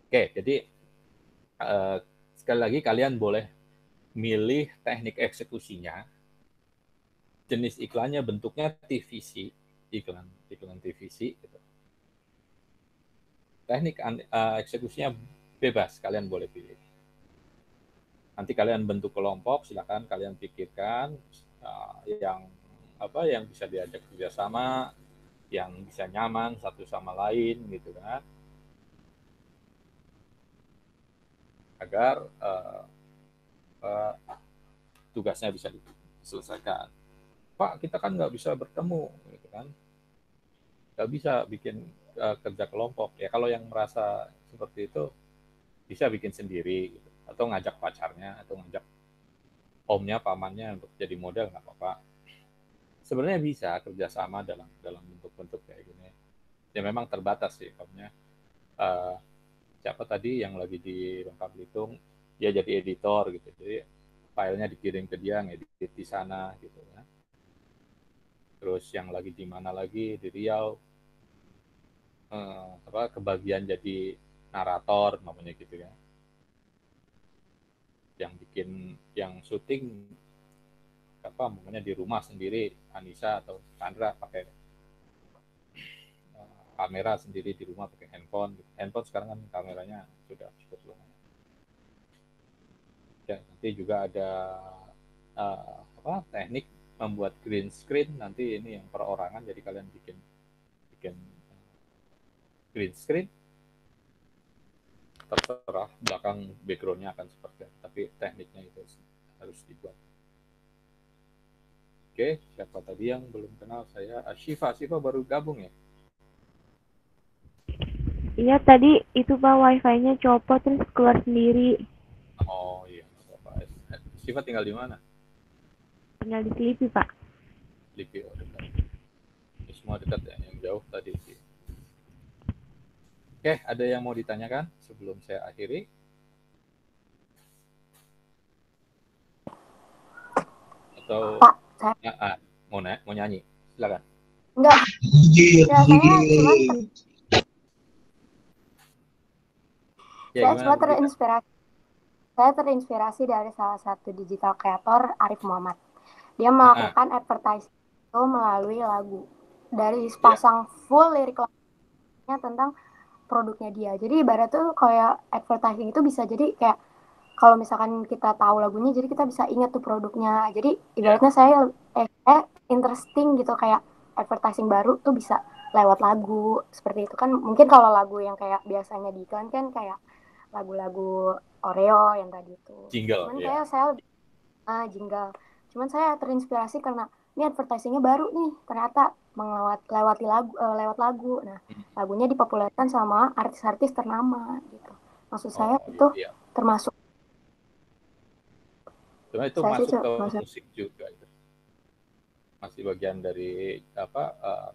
Oke, jadi sekali lagi kalian boleh milih teknik eksekusinya, jenis iklannya, bentuknya TVC, iklan TVC gitu. Teknik eksekusinya bebas, kalian boleh pilih. Nanti kalian bentuk kelompok, silakan kalian pikirkan yang bisa diajak kerjasama, yang bisa nyaman satu sama lain gitu kan, agar tugasnya bisa diselesaikan. Pak, kita kan nggak bisa bertemu, gitu kan? Nggak bisa bikin kerja kelompok. Ya kalau yang merasa seperti itu bisa bikin sendiri, gitu. Atau ngajak pacarnya, atau ngajak omnya, pamannya untuk jadi model, nggak apa-apa. Sebenarnya bisa kerjasama dalam bentuk-bentuk kayak gini. Ya memang terbatas sih, omnya. Siapa tadi yang lagi di Bangka Belitung, dia jadi editor gitu. Jadi filenya dikirim ke dia, ngedit di sana gitu ya. terus yang lagi di mana lagi di Riau, kebagian jadi narator namanya gitu ya, yang bikin, yang syuting namanya di rumah sendiri, Anissa atau Chandra pakai kamera sendiri di rumah pakai handphone. Handphone sekarang kan kameranya sudah cukup lumayan. Ya, nanti juga ada teknik membuat green screen, nanti ini yang perorangan, jadi kalian bikin green screen, terserah belakang backgroundnya akan seperti apa, tapi tekniknya itu harus dibuat. Oke, siapa tadi yang belum kenal saya? Syifa baru gabung ya? Iya, tadi itu Pak, wifi-nya copot terus keluar sendiri. Oh iya, Bapak. Syifa tinggal di mana? Tinggal di Selipi, Pak. Selipi, oh dekat. Ini semua dekat ya, yang jauh tadi sih. Oke, ada yang mau ditanyakan sebelum saya akhiri? Atau Pak, mau nyanyi? Silakan. Enggak. Ya, saya terinspirasi dari salah satu digital creator, Arif Muhammad. Dia melakukan advertising itu melalui lagu. Dari sepasang full lirik lagunya tentang produknya dia. Jadi ibarat tuh kayak advertising itu bisa jadi kayak kalau misalkan kita tahu lagunya, jadi kita bisa ingat tuh produknya. Jadi ibaratnya saya interesting gitu, kayak advertising baru tuh bisa lewat lagu seperti itu kan. Mungkin kalau lagu yang kayak biasanya di iklan kan kayak lagu-lagu Oreo yang tadi itu. Jingle. Cuman saya jingle. Cuman saya terinspirasi karena ini advertisingnya baru nih, ternyata lewat lagu. Nah, lagunya dipopulerkan sama artis-artis ternama gitu. Maksud saya itu termasuk. Cuma itu masuk ke musik juga itu. Masih bagian dari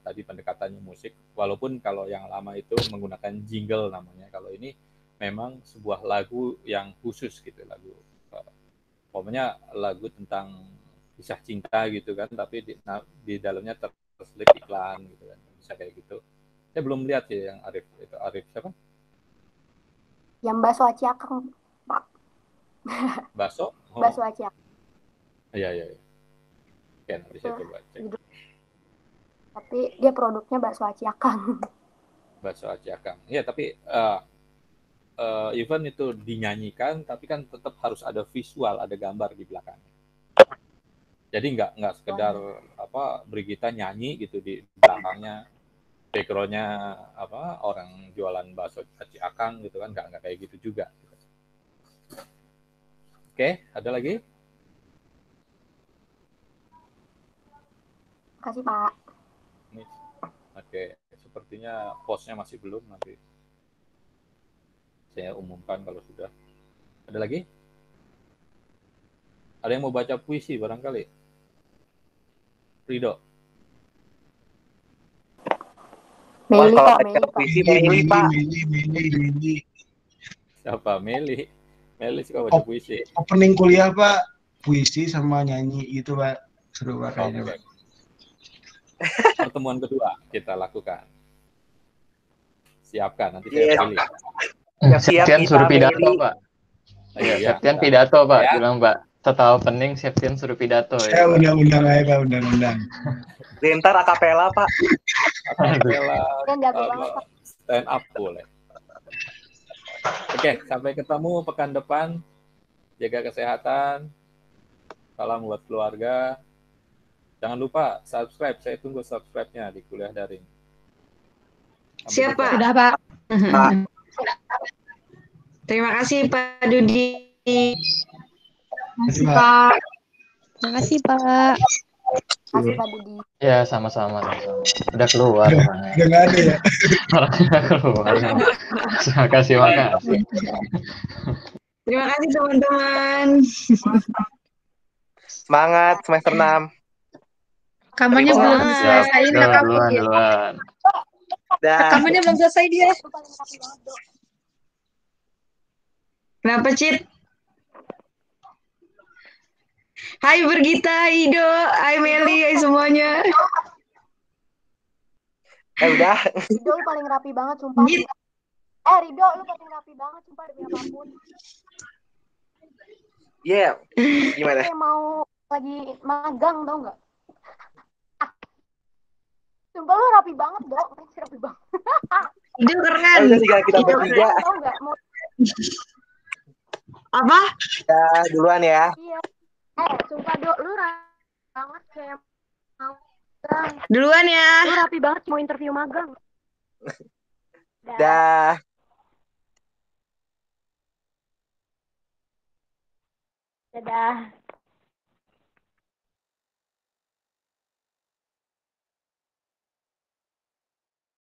tadi pendekatannya musik. Walaupun kalau yang lama itu menggunakan jingle namanya. Kalau ini memang sebuah lagu yang khusus gitu, lagu pokoknya lagu tentang kisah cinta gitu kan, tapi di dalamnya terselip iklan gitu kan, bisa kayak gitu. Saya belum lihat ya yang Arif itu. Arif siapa? Yang bakso Aci Akang, Pak. Bakso? Oh. Bakso Aci Akang. Iya. Oke, nanti saya coba cek. Tapi dia produknya bakso Aci Akang. Bakso Aci Akang. Iya, tapi event itu dinyanyikan, tapi kan tetap harus ada visual, ada gambar di belakangnya. Jadi nggak sekedar Brigita nyanyi gitu di belakangnya, backgroundnya orang jualan bakso Aci Akang gitu kan, nggak kayak gitu juga. Oke, ada lagi? Makasih Pak. Oke, sepertinya postnya masih belum, nanti saya umumkan kalau sudah. Ada lagi? Ada yang mau baca puisi barangkali? Ridho. Meli Pak, Meli Pak. Siapa? Meli suka baca puisi. Opening kuliah Pak, puisi sama nyanyi gitu Pak. Seru Pak kayaknya Pak. Pertemuan kedua kita lakukan. Siapkan, nanti saya pilih. Septian suruh pidato Pak. Septian pidato Pak, bilang Pak. Setelah opening Septian suruh pidato. Saya undang-undang aja Pak, undang-undang. Bentar akapela Pak. Akapela. Stand up boleh. Oke, sampai ketemu pekan depan. Jaga kesehatan. Salam buat keluarga. Jangan lupa subscribe. Saya tunggu subscribe-nya di kuliah daring. Siapa? Sudah Pak. Terima kasih Pak Dudi. Terima kasih Pak. Terima kasih Pak. Terima kasih Pak Dudi. Ya, sama-sama. Udah keluar. Udah nggak ada ya? Orangnya keluar. Terima kasih. Terima kasih teman-teman. Semangat semester 6. Rekamannya belum selesai. Duluan. Rekamannya belum selesai dia. Kenapa, Cit? Hai Bergita, Ido, hai Meli, hai semuanya. Udah. Rido lu paling rapi banget sumpah. Rido lu paling rapi banget sumpah demi apapun. Iya. Gimana? Kayak mau lagi magang tau nggak? Sumpah lu rapi banget dong, rapi banget. Itu keren. Udah tinggal kita bertiga. Tau nggak? Apa? Ya, duluan ya. Iya. Sumpah Dok, lu rapi banget kayak mau magang. Duluan ya. Lu rapi banget mau interview magang. Dah. Dadah.